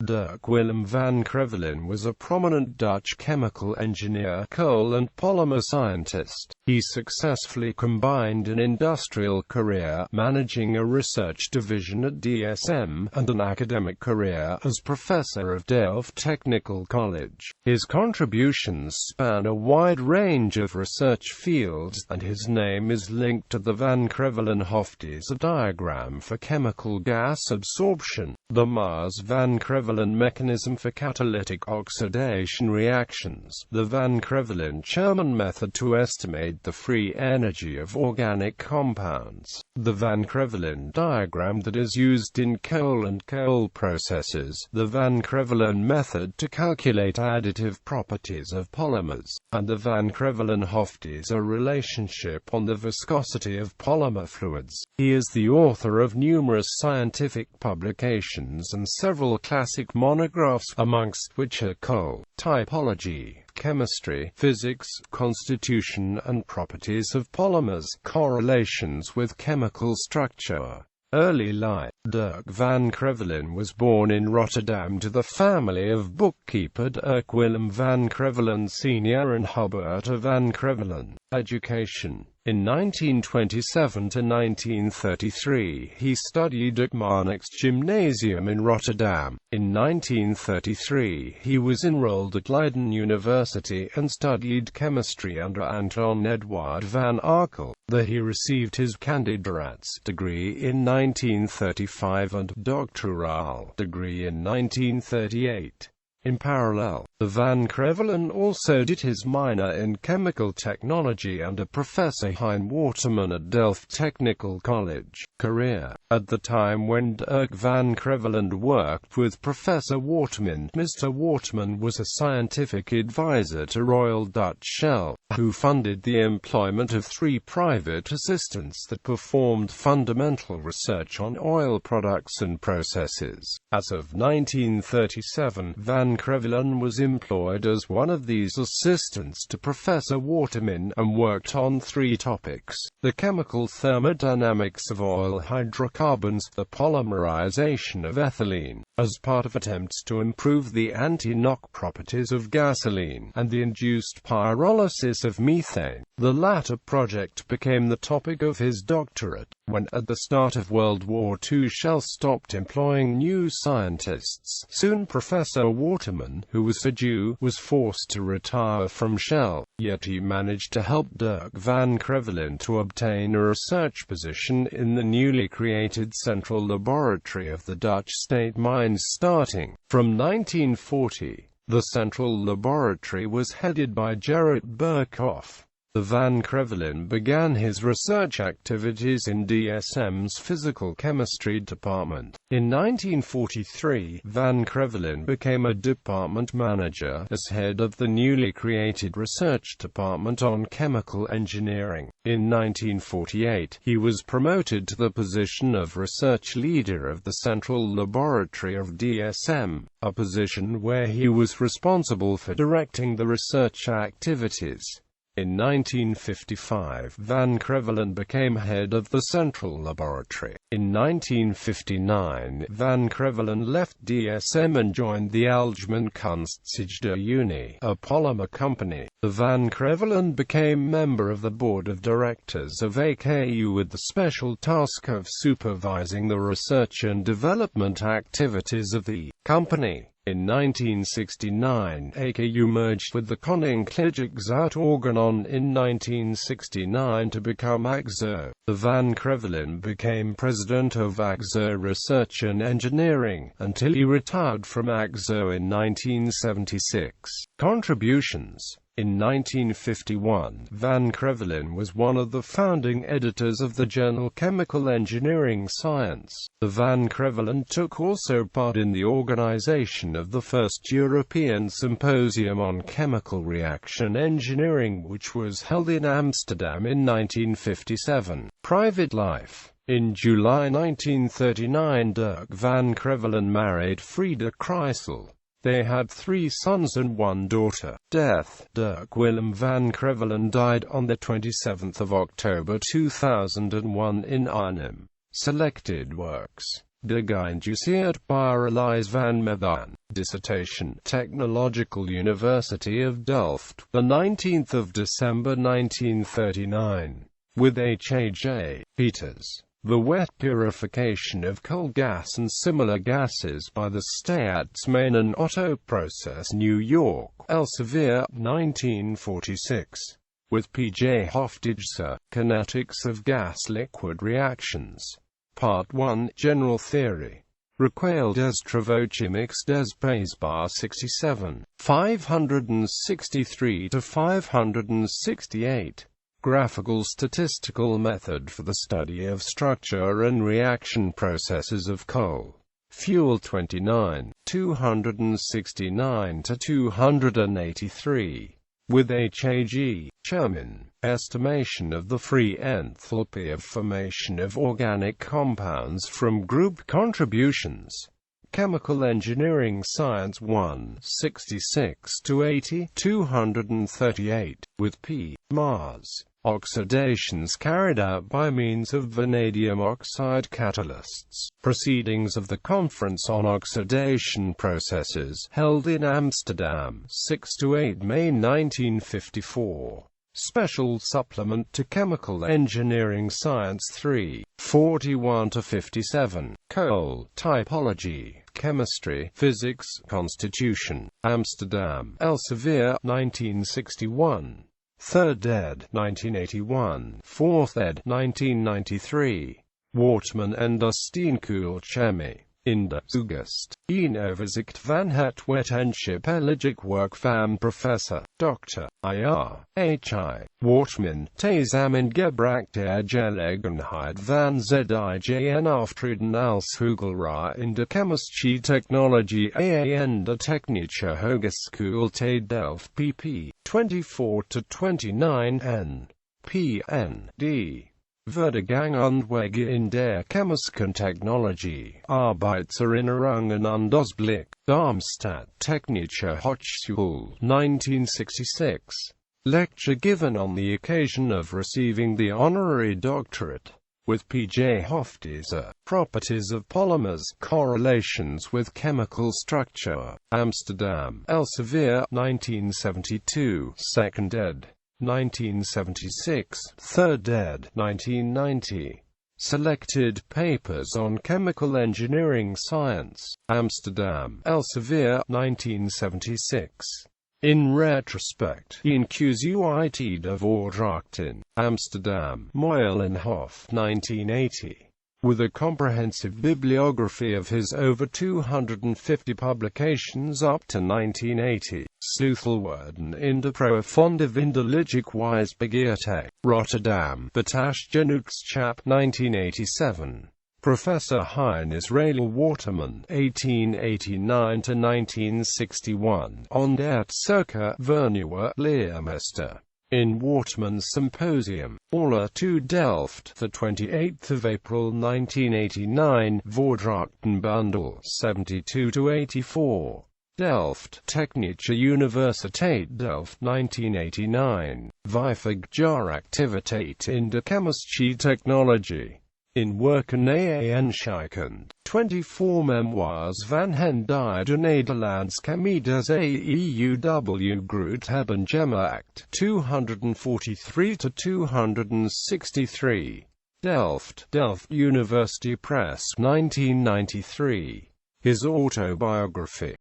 Dirk Willem van Krevelen was a prominent Dutch chemical engineer, coal and polymer scientist. He successfully combined an industrial career, managing a research division at DSM, and an academic career as professor of Delft Technical College. His contributions span a wide range of research fields, and his name is linked to the Van Krevelen-Hoftyzer diagram for chemical gas absorption, the Mars-Van Krevelen mechanism for catalytic oxidation reactions, the Van Krevelen-Chermin method to estimate the free energy of organic compounds, the Van Krevelen diagram that is used in coal and coal processes, the Van Krevelen method to calculate additive properties of polymers, and the Van Krevelen-Hoftyzer relationship on the viscosity of polymer fluids. He is the author of numerous scientific publications and several classic monographs, amongst which are Coal, Typology, Chemistry, Physics, Constitution and Properties of Polymers, Correlations with Chemical Structure. Early life. Dirk van Krevelen was born in Rotterdam to the family of bookkeeper Dirk Willem van Krevelen Sr. and Huberta van Krevelen. Education. In 1927 to 1933, he studied at Marnix Gymnasium in Rotterdam. In 1933, he was enrolled at Leiden University and studied chemistry under Anton Eduard van Arkel. There he received his candidate's degree in 1935 and doctoral degree in 1938. In parallel, the Van Krevelen also did his minor in chemical technology under Professor Hein Waterman at Delft Technical College. Career. At the time when Dirk van Krevelen worked with Professor Waterman, Mr. Waterman was a scientific advisor to Royal Dutch Shell, who funded the employment of 3 private assistants that performed fundamental research on oil products and processes. As of 1937, Van Krevelen was employed as one of these assistants to Professor Waterman, and worked on 3 topics: the chemical thermodynamics of oil hydrocarbons, the polymerization of ethylene, as part of attempts to improve the anti-knock properties of gasoline, and the induced pyrolysis of methane. The latter project became the topic of his doctorate. When at the start of World War II Shell stopped employing new scientists, soon Professor Waterman, who was a Jew, was forced to retire from Shell, yet he managed to help Dirk van Krevelen to obtain a research position in the newly created Central Laboratory of the Dutch State Mines starting from 1940. The Central Laboratory was headed by Gerrit Birkhoff. The Van Krevelen began his research activities in DSM's physical chemistry department. In 1943, Van Krevelen became a department manager, as head of the newly created research department on chemical engineering. In 1948, he was promoted to the position of research leader of the Central Laboratory of DSM, a position where he was responsible for directing the research activities. In 1955, Van Krevelen became head of the Central Laboratory. In 1959, Van Krevelen left DSM and joined the Algemeen Kunstzijde Unie, a polymer company. The Van Krevelen became member of the board of directors of AKU with the special task of supervising the research and development activities of the company. In 1969, AKU merged with the Koninklijke Zuid-Organon in 1969 to become AXO. The Van Krevelen became president of AXO Research and Engineering, until he retired from AXO in 1976. Contributions. In 1951, Van Krevelen was one of the founding editors of the journal Chemical Engineering Science. The Van Krevelen took also part in the organization of the first European Symposium on Chemical Reaction Engineering, which was held in Amsterdam in 1957. Private life. In July 1939, Dirk van Krevelen married Frida Kreisel. They had 3 sons and 1 daughter. Death. Dirk Willem van Krevelen died on the 27th of October 2001 in Arnhem. Selected works. De geïnduceerd paralyse van methaan. Dissertation. Technological University of Delft, 19 December 1939. With H.A.J. Peters. The wet purification of coal gas and similar gases by the Staatsman and Otto process, New York, Elsevier, 1946. With P.J. Hoftyzer, Kinetics of Gas-Liquid Reactions. Part 1, General Theory. Requail des Travaux-Chimiques des Pays-Bas 67, 563–568. Graphical Statistical Method for the Study of Structure and Reaction Processes of Coal. Fuel 29, 269–283. With H.A.G. Chermin. Estimation of the free enthalpy of formation of organic compounds from group contributions. Chemical Engineering Science 1, 66–80, 238. With P. Mars. Oxidations carried out by means of vanadium oxide catalysts. Proceedings of the Conference on Oxidation Processes, held in Amsterdam, 6–8 May 1954. Special Supplement to Chemical Engineering Science 3, 41–57. Coal, Typology, Chemistry, Physics, Constitution, Amsterdam, Elsevier, 1961. 3rd ed., 1981, 4th ed., 1993. Wortman en de Steenkoolchemie. In de August, een overzicht van het wetenschappelijk werk van professor, Dr. I.R. H.I. Wortman, tezamen-gebracht der Gelegenheit van ZIJN auftreden als Hoogleraar in de chemische technologie aan de Technische Hogeschool te Delft pp. 24–29 n. P.N.D. Verdegang und Wege in der chemischen Technologie, Arbeitserinnerungen und Ausblick, Darmstadt, Technische Hochschule, 1966. Lecture given on the occasion of receiving the honorary doctorate. With P.J. Hoftyzer, Properties of Polymers, Correlations with Chemical Structure, Amsterdam, Elsevier, 1972, 2nd ed. 1976, 3rd ed. 1990. Selected Papers on Chemical Engineering Science, Amsterdam, Elsevier, 1976. In retrospect, Inquisitie de Voordrachten, Amsterdam, Moylenhof, 1980. With a comprehensive bibliography of his over 250 publications up to 1980, Sleutelwoorden in de profonde vindelijke wijsbegeerte, Rotterdam, Betasgenugschap, 1987. Professor Hein Israel Waterman, 1889–1961, on der Circa Vernua Lehrmeister. In Waterman's Symposium, Aula 2 Delft, 28 April 1989, Voordrachtenbundel 72–84. Delft, Technische Universiteit Delft, 1989. 5 jaar activiteit in de chemische technologie. In werken aanschijkend, 24 memoirs van hen die de Nederlands chemie des AEUW Groot hebben gemaakt, 243–263. Delft, Delft University Press, 1993. His autobiography,